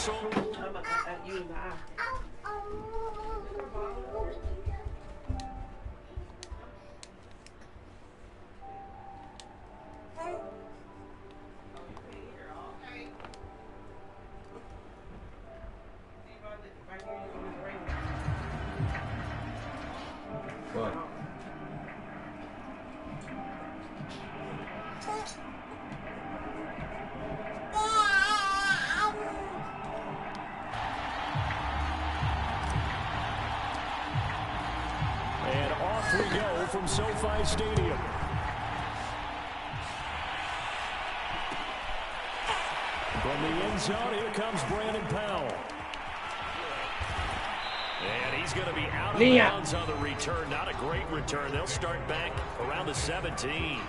whistle. And off we go from SoFi Stadium. From the end zone, here comes Brandon Powell. And he's going to be out of bounds on the return. Not a great return. They'll start back around the 17.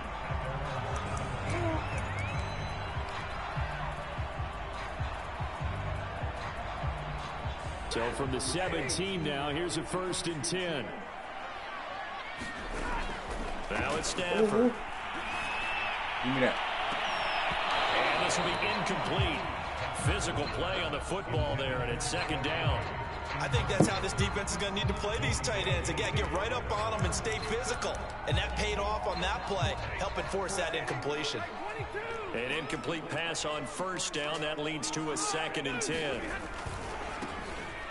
So from the 17 now, here's a 1st and 10. Now it's Stafford. Give me that. And this will be incomplete. Physical play on the football there, and it's 2nd down. I think that's how this defense is going to need to play these tight ends. Again, get right up on them and stay physical. And that paid off on that play, helping force that incompletion. An incomplete pass on 1st down. That leads to a 2nd and 10.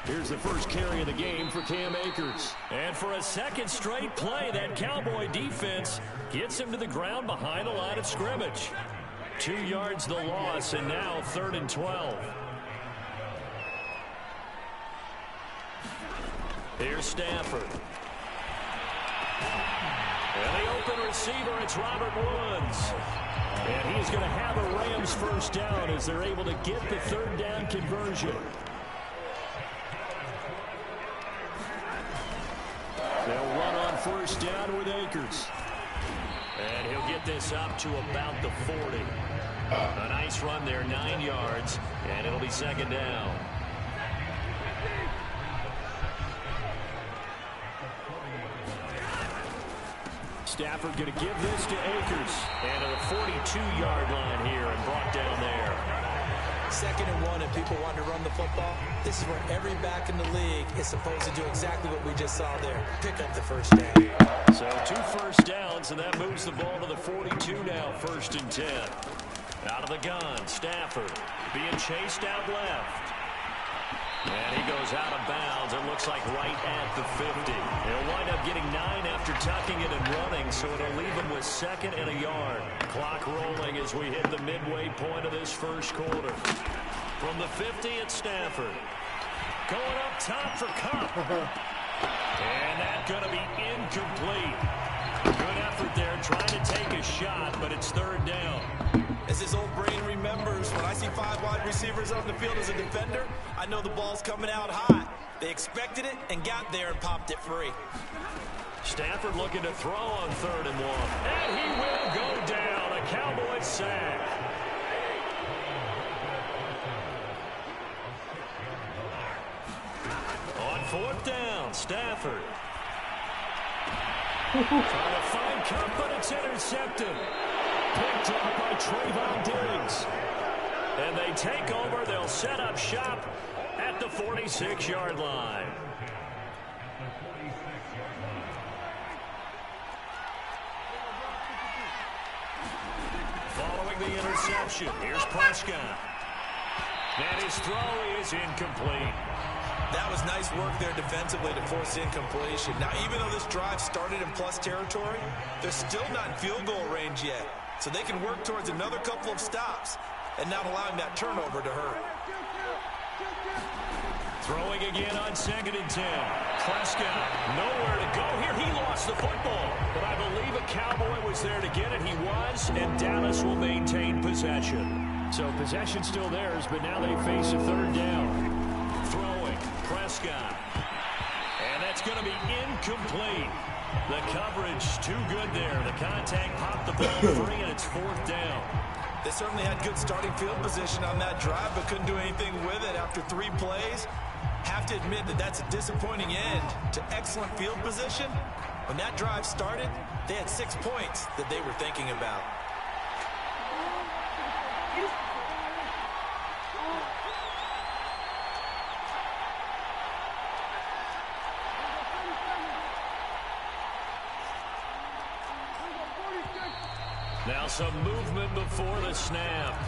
Here's the first carry of the game for Cam Akers. And for a 2nd straight play, that Cowboy defense gets him to the ground behind the line of scrimmage. 2 yards the loss, and now 3rd and 12. Here's Stafford. And the open receiver, it's Robert Woods. And he's going to have a Rams 1st down as they're able to get the 3rd down conversion. They'll run on 1st down with Akers. And he'll get this up to about the 40. A nice run there, 9 yards, and it'll be 2nd down. Stafford going to give this to Akers. And at the 42-yard line here and brought down there. 2nd and 1, and people want to run the football. This is where every back in the league is supposed to do exactly what we just saw there. Pick up the 1st down. So 2 1st downs, and that moves the ball to the 42 now, 1st and 10. Out of the gun, Stafford being chased out left. And he goes out of bounds. It looks like right at the 50. He'll wind up getting 9 after tucking it and running, so it'll leave him with 2nd and a yard. Clock rolling as we hit the midway point of this 1st quarter. From the 50, it's Stafford. Going up top for Cup. And that's going to be incomplete. Good effort there trying to take a shot, but it's 3rd down. As his old brain remembers, when I see 5 wide receivers on the field as a defender, I know the ball's coming out hot. They expected it and got there and popped it free. Stafford looking to throw on 3rd and 1. And he will go down. A Cowboys sack. On 4th down, Stafford. Trying to find Cup, but it's intercepted. Picked up by Trayvon Diggs. And they take over. They'll set up shop at the 46-yard line. Following the interception, here's Prescott. And his throw is incomplete. That was nice work there defensively to force incompletion. Now, even though this drive started in plus territory, they're still not in field goal range yet. So they can work towards another couple of stops and not allowing that turnover to hurt. Throwing again on 2nd and 10. Prescott, nowhere to go here. He lost the football. But I believe a Cowboy was there to get it. He was, and Dallas will maintain possession. So possession still theirs, but now they face a 3rd down. Throwing, Prescott. And that's going to be incomplete. The coverage too good there. The contact popped the ball free, and it's 4th down. They certainly had good starting field position on that drive, but couldn't do anything with it after 3 plays. Have to admit that that's a disappointing end to excellent field position. When that drive started, they had 6 points that they were thinking about. Now some movement before the snap.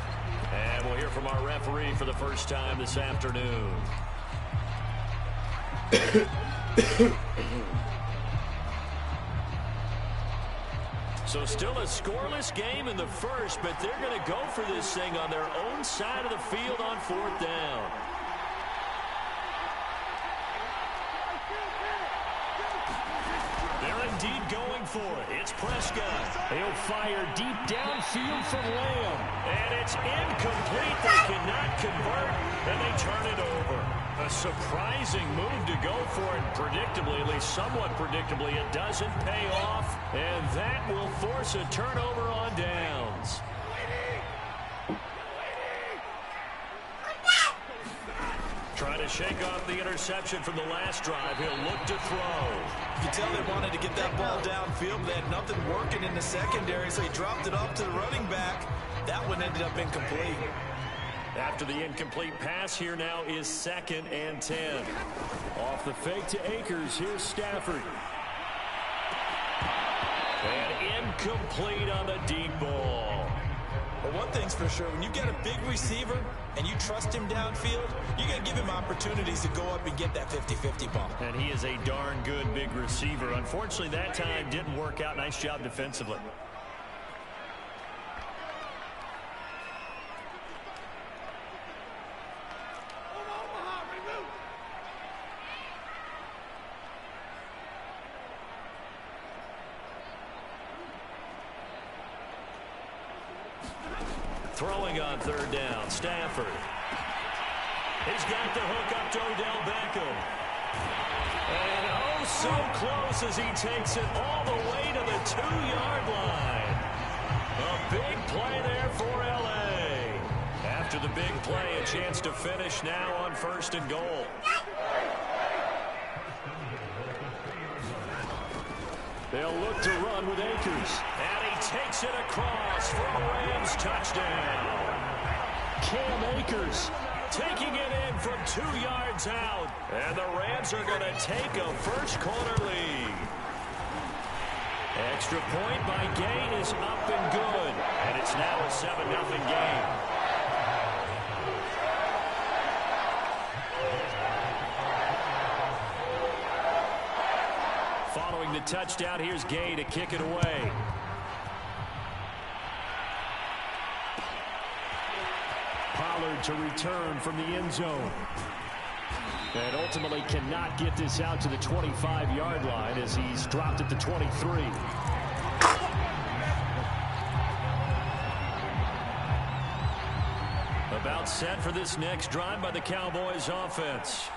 And we'll hear from our referee for the first time this afternoon. So still a scoreless game in the first, but they're going to go for this thing on their own side of the field on 4th down. They're indeed going for it. It's Prescott. He'll fire deep downfield from Lamb. And it's incomplete. They cannot convert, and they turn it over. A surprising move to go for it. Predictably, at least somewhat predictably, it doesn't pay off. And that will force a turnover on downs. Trying to shake off the interception from the last drive. He'll look to throw. You can tell they wanted to get that ball downfield, but they had nothing working in the secondary, so he dropped it off to the running back. That one ended up incomplete. After the incomplete pass, here now is 2nd and 10. Off the fake to Akers, here's Stafford. And incomplete on the deep ball. But one thing's for sure, when you get a big receiver and you trust him downfield, you're going to give him opportunities to go up and get that 50-50 ball. And he is a darn good big receiver. Unfortunately, that time didn't work out. Nice job defensively. Throwing on 3rd down, Stafford. He's got the hook up to Odell Beckham. And oh, so close as he takes it all the way to the 2-yard line. A big play there for L.A. After the big play, a chance to finish now on 1st and goal. They'll look to run with Akers. And he takes it across for a Rams touchdown. Cam Akers taking it in from 2 yards out. And the Rams are going to take a first-quarter lead. Extra point by Gay is up and good. And it's now a 7-0 game. Following the touchdown, here's Gay to kick it away. Pollard to return from the end zone. And ultimately cannot get this out to the 25-yard line as he's dropped at the 23. About set for this next drive by the Cowboys offense.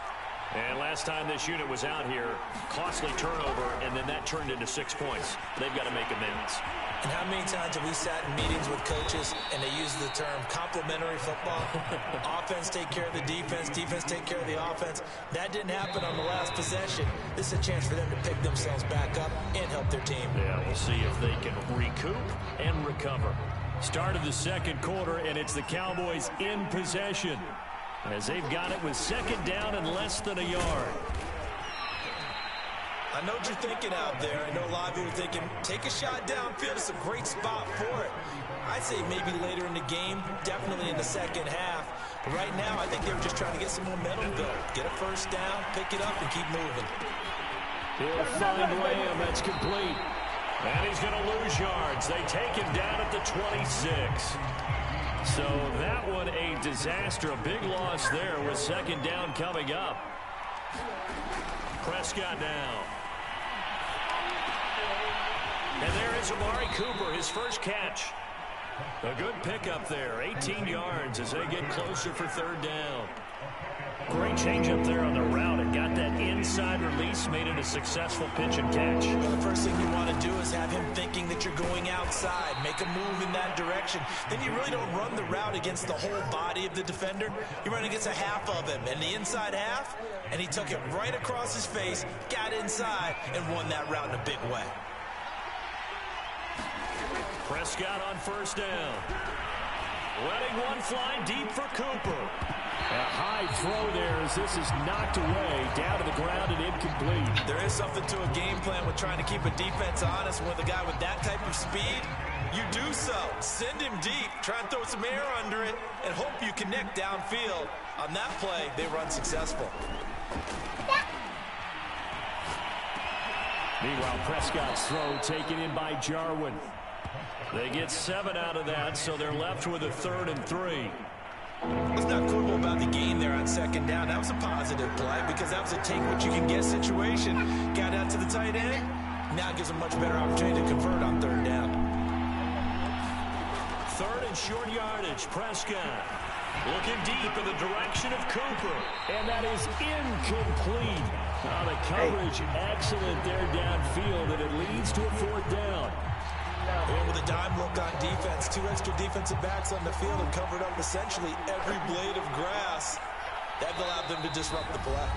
And last time this unit was out here, costly turnover, and then that turned into 6 points. They've got to make amends. And how many times have we sat in meetings with coaches and they use the term complementary football? Offense take care of the defense, defense take care of the offense. That didn't happen on the last possession. This is a chance for them to pick themselves back up and help their team. Yeah, we'll see if they can recoup and recover. Start of the 2nd quarter, and it's the Cowboys in possession, as they've got it with 2nd down and less than a yard. I know what you're thinking out there. I know a lot of you are thinking, take a shot downfield. It's a great spot for it. I'd say maybe later in the game, definitely in the second half. But right now, I think they were just trying to get some momentum going. Get a first down, pick it up, and keep moving. He'll find Lamb. That's complete. And he's going to lose yards. They take him down at the 26. So that one a disaster. A big loss there with 2nd down coming up. Prescott now. And there is Amari Cooper, his first catch. A good pickup there, 18 yards as they get closer for 3rd down. Great change up there on the route. It got that inside release, made it a successful pitch and catch. Well, the first thing you want to do is have him thinking that you're going outside, make a move in that direction. Then you really don't run the route against the whole body of the defender. You run against a half of him, and the inside half, and he took it right across his face, got inside, and won that route in a big way. Prescott on 1st down. Letting one fly deep for Cooper. A high throw there as this is knocked away, down to the ground and incomplete. There is something to a game plan with trying to keep a defense honest. With a guy with that type of speed, you do so. Send him deep, try and throw some air under it, and hope you connect downfield. On that play, they run successful. Meanwhile, Prescott's throw taken in by Jarwin. They get 7 out of that, so they're left with a 3rd and 3. Let's not quibble about the gain there on 2nd down. That was a positive play because that was a take-what-you-can-get situation. Got out to the tight end. Now gives a much better opportunity to convert on 3rd down. 3rd and short yardage. Prescott looking deep in the direction of Cooper. And that is incomplete. The coverage excellent there downfield, and it leads to a 4th down. And with a dime look on defense, 2 extra defensive backs on the field and covered up essentially every blade of grass. That allowed them to disrupt the play.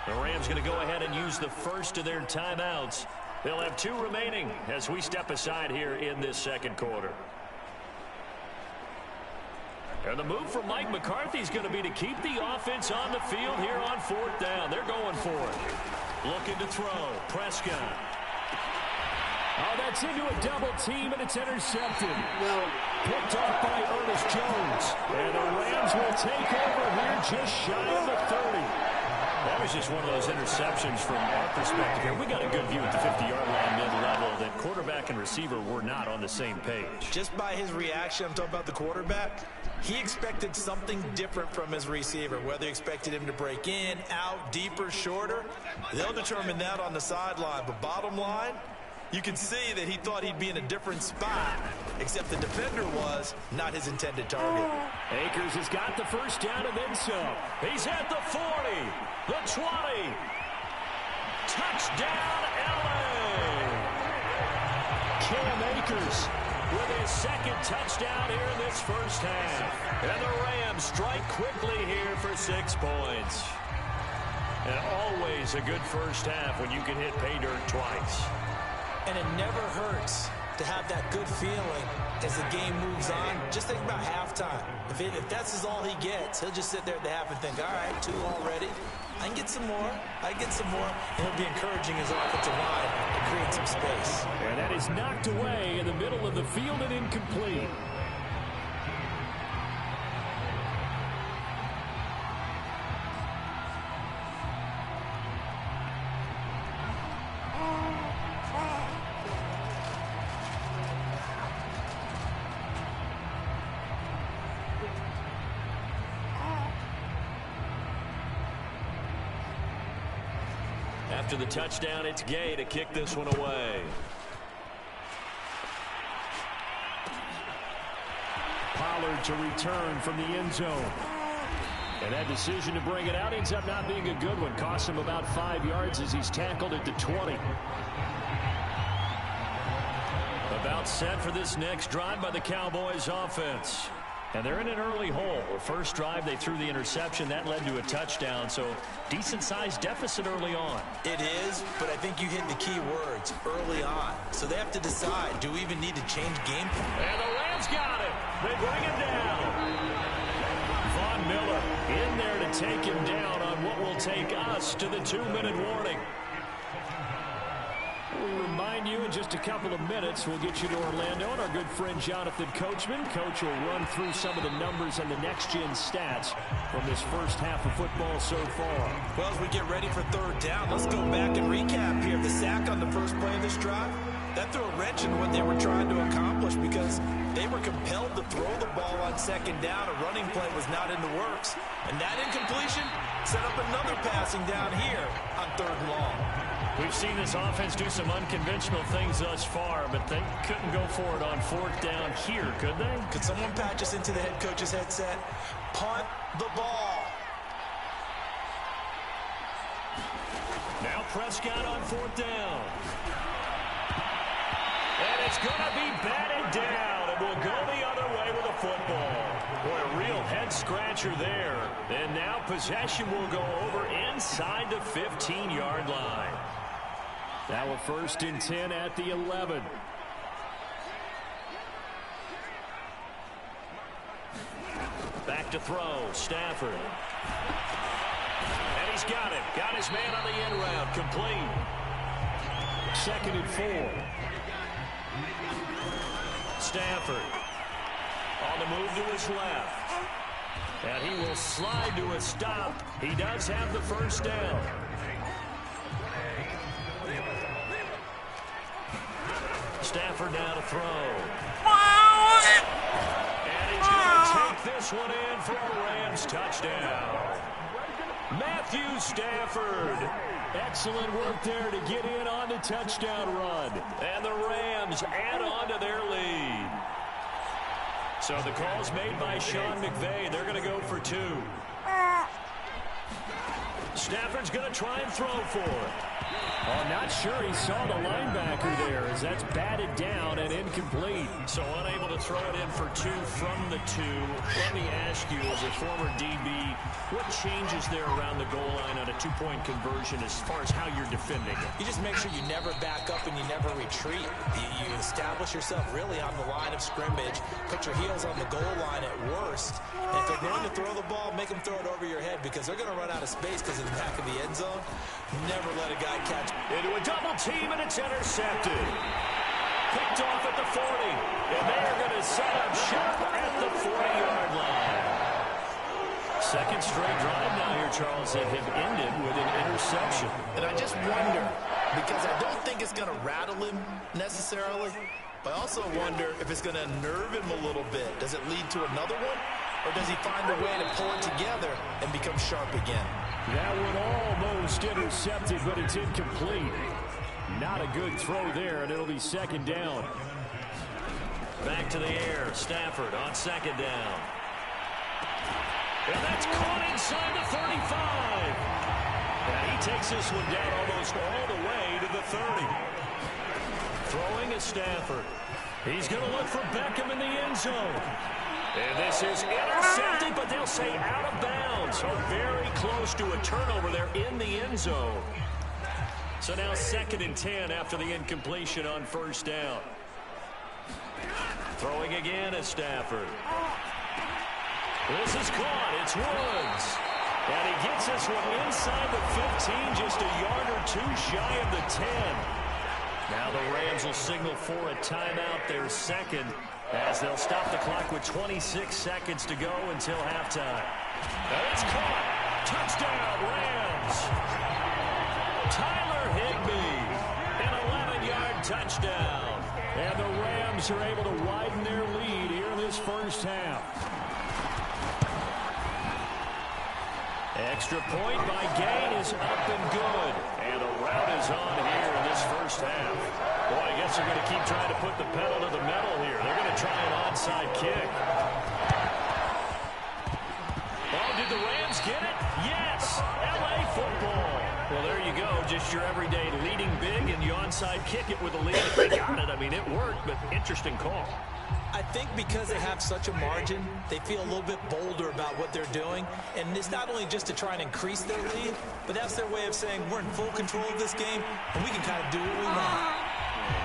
The Rams going to go ahead and use the first of their timeouts. They'll have 2 remaining as we step aside here in this 2nd quarter. And the move from Mike McCarthy is going to be to keep the offense on the field here on 4th down. They're going for it. Looking to throw. Prescott. Oh, that's into a double team, and it's intercepted. Picked off by Ernest Jones. And the Rams will take over here just shy of the 30. That was just one of those interceptions from our perspective here. We got a good view at the 50-yard line mid-level that quarterback and receiver were not on the same page. Just by his reaction, I'm talking about the quarterback, he expected something different from his receiver. Whether he expected him to break in, out, deeper, shorter, they'll determine that on the sideline. But bottom line, you can see that he thought he'd be in a different spot, except the defender was not his intended target. Akers has got the first down and then some. He's at the 40, the 20. Touchdown, LA! Cam Akers with his 2nd touchdown here in this first half. And the Rams strike quickly here for 6 points. And always a good first half when you can hit pay dirt twice. And it never hurts to have that good feeling as the game moves on. Just think about halftime. If that's all he gets, he'll just sit there at the half and think, all right, 2 already. I can get some more. I can get some more. And he'll be encouraging his offensive line to create some space. And that is knocked away in the middle of the field and incomplete. After the touchdown, it's Gay to kick this one away. Pollard to return from the end zone. And that decision to bring it out ends up not being a good one. Cost him about 5 yards as he's tackled at the 20. About set for this next drive by the Cowboys offense. And they're in an early hole. The first drive, they threw the interception. That led to a touchdown, so decent-sized deficit early on. It is, but I think you hit the key words, early on. So they have to decide, do we even need to change game plan? And the Rams got it. They bring it down. Von Miller in there to take him down on what will take us to the 2-minute warning. We'll remind you in just a couple of minutes, we'll get you to Orlando and our good friend Jonathan Coachman. Coach will run through some of the numbers and the next-gen stats from this first half of football so far. Well, as we get ready for 3rd down, let's go back and recap here. The sack on the first play of this drive, that threw a wrench in what they were trying to accomplish because they were compelled to throw the ball on 2nd down. A running play was not in the works. And that incompletion set up another passing down here on 3rd and long. We've seen this offense do some unconventional things thus far, but they couldn't go for it on 4th down here, could they? Could someone patch us into the head coach's headset? Punt the ball. Now Prescott on 4th down. And it's going to be batted down, and we'll go the other way with a football. Boy, a real head-scratcher there. And now possession will go over inside the 15-yard line. Now a 1st and 10 at the 11. Back to throw. Stafford. And he's got it. Got his man on the end route. Complete. 2nd and 4. Stafford on the move to his left. And he will slide to a stop. He does have the first down. Stafford now to throw. And he's going to take this one in for a Rams touchdown. Matthew Stafford. Excellent work there to get in on the touchdown run. And the Rams add on to their lead. So the call's made by Sean McVay. They're going to go for 2. Stafford's going to try and throw for it. Oh, not sure he saw the linebacker there as that's batted down and incomplete. So unable to throw it in for 2 from the 2. Let me ask you, as a former DB, what changes there around the goal line on a 2-point conversion as far as how you're defending it? You just make sure you never back up and you never retreat. You establish yourself really on the line of scrimmage, put your heels on the goal line at worst. And if they're going to throw the ball, make them throw it over your head because they're going to run out of space because in the back of the end zone. Never let a guy catch. Into a double team, and it's intercepted. Picked off at the 40. And they're going to set up shop at the 40-yard line. Second straight drive now here, Charles, that have ended with an interception. And I just wonder, because I don't think it's going to rattle him necessarily, but I also wonder if it's going to nerve him a little bit. Does it lead to another one? Or does he find a way to pull it together and become sharp again? That one almost intercepted, but it's incomplete. Not a good throw there, and it'll be 2nd down. Back to the air. Stafford on 2nd down. And that's caught inside the 35. And he takes this one down almost all the way to the 30. Throwing is Stafford. He's going to look for Beckham in the end zone. And this is intercepted, but they'll say out of bounds. So very close to a turnover there in the end zone. So now 2nd and 10 after the incompletion on 1st down. Throwing again is Stafford. This is caught. It's Woods. And he gets this one inside the 15, just a yard or 2 shy of the 10. Now the Rams will signal for a timeout, their 2nd, as they'll stop the clock with 26 seconds to go until halftime. And it's caught. Touchdown, Rams. Tyler Higbee, an 11-yard touchdown. And the Rams are able to widen their lead here in this first half. Extra point by Gain is up and good. And a rout is on here in this first half. Boy, I guess they're going to keep trying to put the pedal to the metal here. They're going to try an onside kick. Oh, did the Rams get it? Yes! L.A. football. Well, there you go. Just your everyday leading big, and you onside kick it with a lead. If they got it, I mean, it worked, but interesting call. I think because they have such a margin, they feel a little bit bolder about what they're doing. And it's not only just to try and increase their lead, but that's their way of saying we're in full control of this game, and we can kind of do what we want.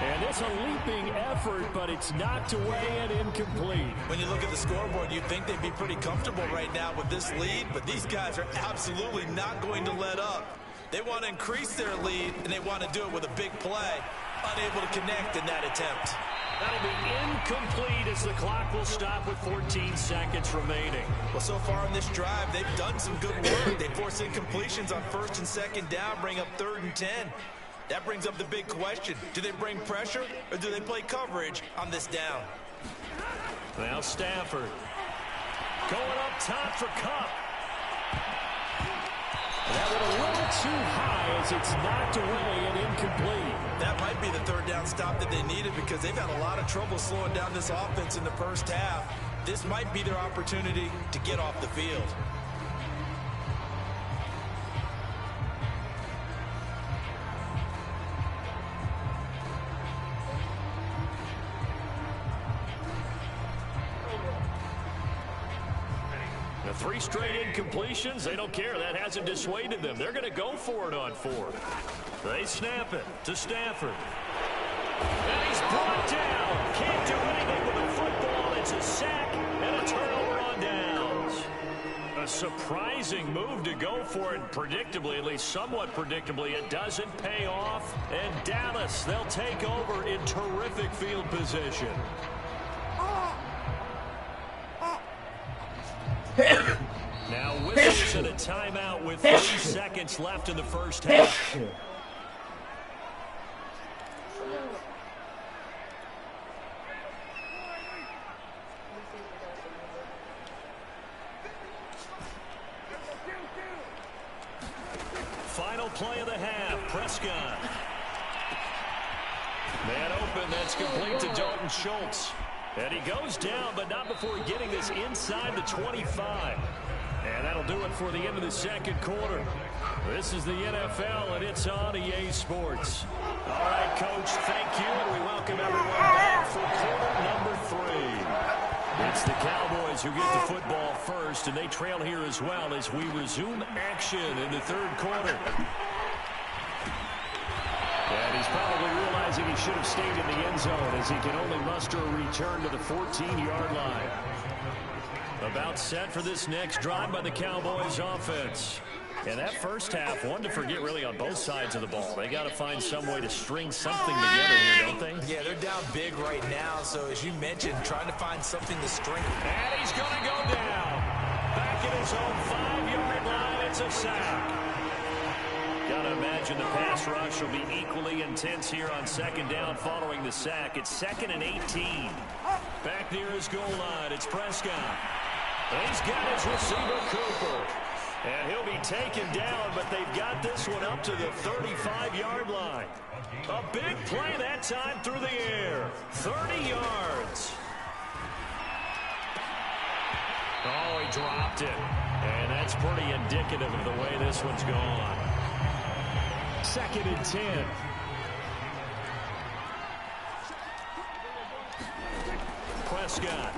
And it's a leaping effort, but it's knocked away and incomplete. When you look at the scoreboard, you'd think they'd be pretty comfortable right now with this lead, but these guys are absolutely not going to let up. They want to increase their lead, and they want to do it with a big play. Unable to connect in that attempt. That'll be incomplete as the clock will stop with 14 seconds remaining. Well, so far in this drive, they've done some good work. They force incompletions on 1st and 2nd down, bring up 3rd and 10. That brings up the big question. Do they bring pressure, or do they play coverage on this down? Now Stafford going up top for Cup. That one a little too high as it's knocked away and incomplete. That might be the 3rd down stop that they needed because they've had a lot of trouble slowing down this offense in the first half. This might be their opportunity to get off the field. The 3 straight incompletions, they don't care. That hasn't dissuaded them. They're going to go for it on 4th. They snap it to Stafford. And he's brought down. Can't do anything with the football. It's a sack and a turnover on downs. surprising move to go for it. Predictably, at least somewhat predictably, it doesn't pay off. And Dallas, they'll take over in terrific field position. Now whistles and a timeout with 3 seconds left in the first half. Final play of the half, Prescott. Man open, that's complete to Dalton Schultz. And he goes down, but not before getting this inside the 25. And that'll do it for the end of the second quarter. This is the NFL, and it's on EA Sports. All right, Coach, thank you, and we welcome everyone back for quarter number 3. It's the Cowboys who get the football first, and they trail here as well as we resume action in the third quarter. And he's probably realizing he should have stayed in the end zone as he can only muster a return to the 14-yard line. About set for this next drive by the Cowboys offense. And that first half, one to forget really on both sides of the ball. They got to find some way to string something together here, don't they? Yeah, they're down big right now. So as you mentioned, trying to find something to string. And he's going to go down. Back at his own 5-yard line, it's a sack. Got to imagine the pass rush will be equally intense here on second down following the sack. It's 2nd and 18. Back near his goal line, it's Prescott. He's got his receiver, Cooper. And he'll be taken down, but they've got this one up to the 35-yard line. A big play that time through the air. 30 yards. Oh, he dropped it. And that's pretty indicative of the way this one's gone. 2nd and 10. Prescott.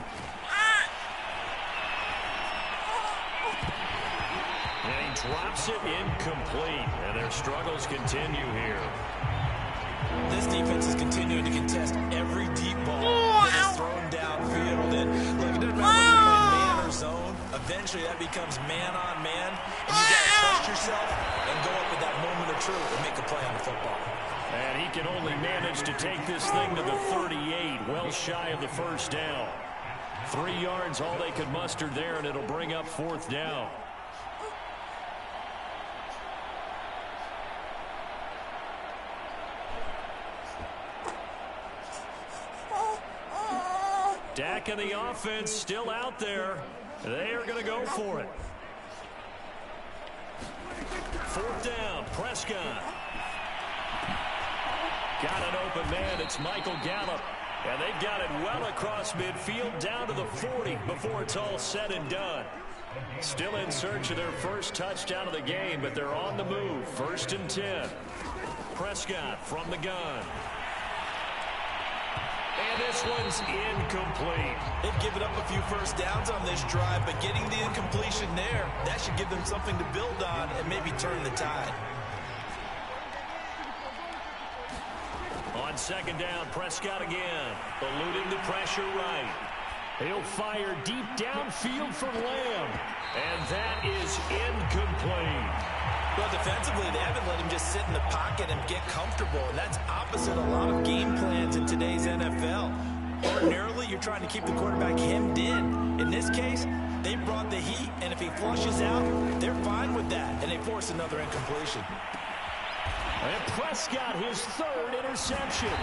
And he drops it incomplete. And their struggles continue here. This defense is continuing to contest every deep ball that is thrown downfield. And look, it doesn't matter whether you're playing man or zone. Eventually that becomes man on man. And you got to trust yourself and go up with that moment of truth and make a play on the football. And he can only manage to take this thing to the 38, well shy of the first down. 3 yards, all they could muster there, and it'll bring up 4th down. Dak and the offense still out there. They are going to go for it. 4th down, Prescott. Got an open man. It's Michael Gallup. And they've got it well across midfield down to the 40 before it's all said and done. Still in search of their first touchdown of the game, but they're on the move. 1st and 10. Prescott from the gun. And this one's incomplete. They've given up a few first downs on this drive, but getting the incompletion there, that should give them something to build on and maybe turn the tide. On 2nd down, Prescott again, eluding the pressure right. He'll fire deep downfield for Lamb, and that is incomplete. Well, defensively, they haven't let him just sit in the pocket and get comfortable, and that's opposite a lot of game plans in today's NFL. Ordinarily, you're trying to keep the quarterback hemmed in. In this case, they brought the heat, and if he flushes out, they're fine with that, and they force another incompletion. And Prescott, his 3rd interception.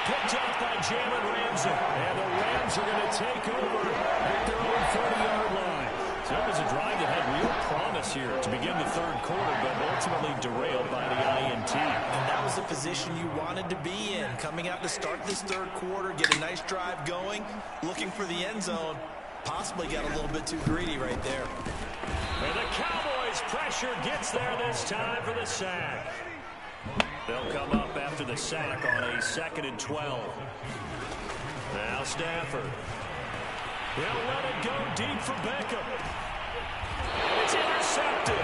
Picked off by Jalen Ramsey. And the Rams are going to take over at their own 40-yard line. So it was a drive that had real promise here to begin the third quarter, but ultimately derailed by the INT. And that was the position you wanted to be in. Coming out to start this third quarter, get a nice drive going, looking for the end zone. Possibly got a little bit too greedy right there. And the Cowboys' pressure gets there this time for the sack. They'll come up after the sack on a 2nd and 12. Now Stafford. He'll let it go deep for Beckham. And it's intercepted.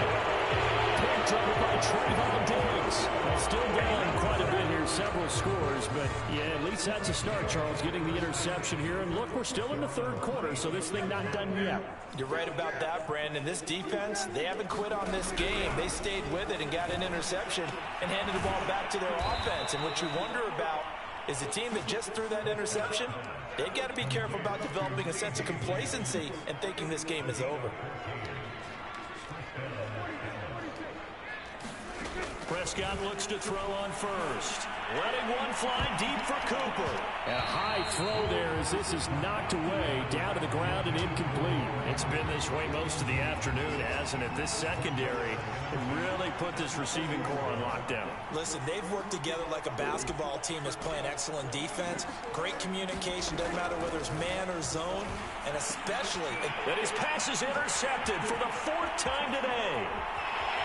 Picked up by Trayvon Diggs. Still down quite a bit here, several scores, but yeah, at least that's a start, Charles, getting the interception here. And look, we're still in the third quarter, so this thing not done yet. You're right about that, Brandon. This defense, they haven't quit on this game. They stayed with it and got an interception and handed the ball back to their offense. And what you wonder about is a team that just threw that interception, they've got to be careful about developing a sense of complacency and thinking this game is over. Prescott looks to throw on first. Letting one fly deep for Cooper. And a high throw there as this is knocked away, down to the ground and incomplete. It's been this way most of the afternoon, hasn't it? This secondary really put this receiving core on lockdown. Listen, they've worked together like a basketball team that's playing excellent defense. Great communication, doesn't matter whether it's man or zone, and especially... That his pass is intercepted for the fourth time today.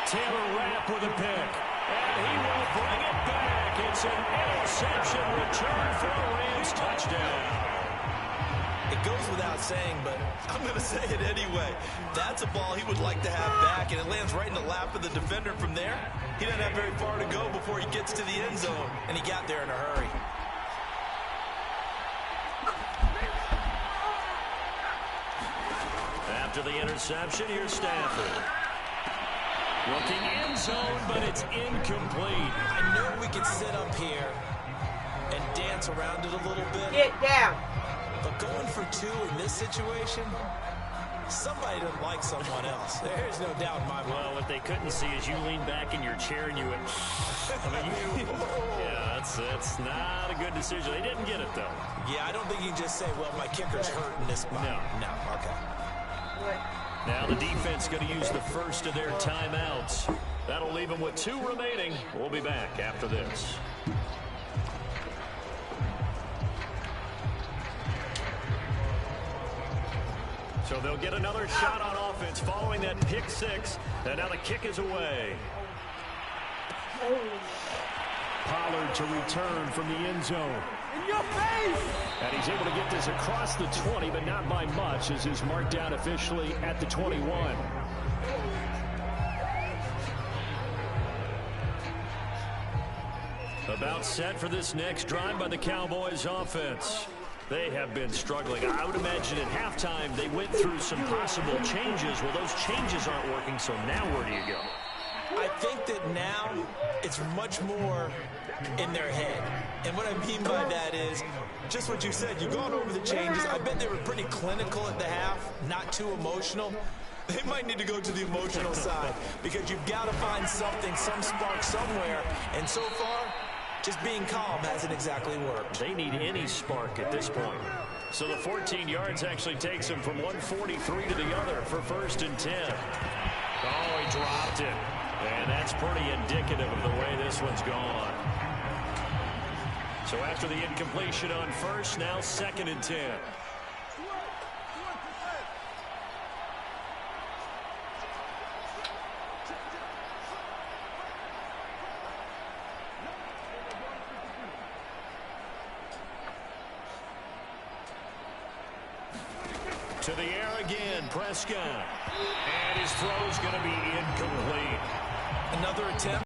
Taylor Rapp with a pick. And he will bring it back. It's an interception return for a Rams touchdown. It goes without saying, but I'm going to say it anyway. That's a ball he would like to have back, and it lands right in the lap of the defender from there. He doesn't have very far to go before he gets to the end zone, and he got there in a hurry. After the interception, here's Stafford. Looking end zone, but it's incomplete. I know we can sit up here and dance around it a little bit. Get down. But going for two in this situation, somebody doesn't like someone else. There's no doubt in my mind. Well, what they couldn't see is you lean back in your chair and you went, yeah, that's not a good decision. They didn't get it, though. Yeah, I don't think you can just say, well, my kicker's hurt in this spot. No, okay. Now the defense going to use the first of their timeouts. That'll leave them with 2 remaining. We'll be back after this. So they'll get another shot on offense following that pick 6. And now the kick is away. Pollard to return from the end zone. In your face! And he's able to get this across the 20, but not by much, as he's marked down officially at the 21. About set for this next drive by the Cowboys offense. They have been struggling. I would imagine at halftime they went through some possible changes. Well, those changes aren't working, so now where do you go? I think that now it's much more in their head. And what I mean by that is just what you said. You've gone over the changes. I bet they were pretty clinical at the half, not too emotional. They might need to go to the emotional side because you've got to find something, some spark somewhere. And so far, just being calm hasn't exactly worked. They need any spark at this point. So the 14 yards actually takes them from 143 to the other for 1st and 10. Oh, he dropped it. And that's pretty indicative of the way this one's gone. So after the incompletion on first, now 2nd and 10. To the air again, Prescott. And his throw's going to be incomplete. Another attempt.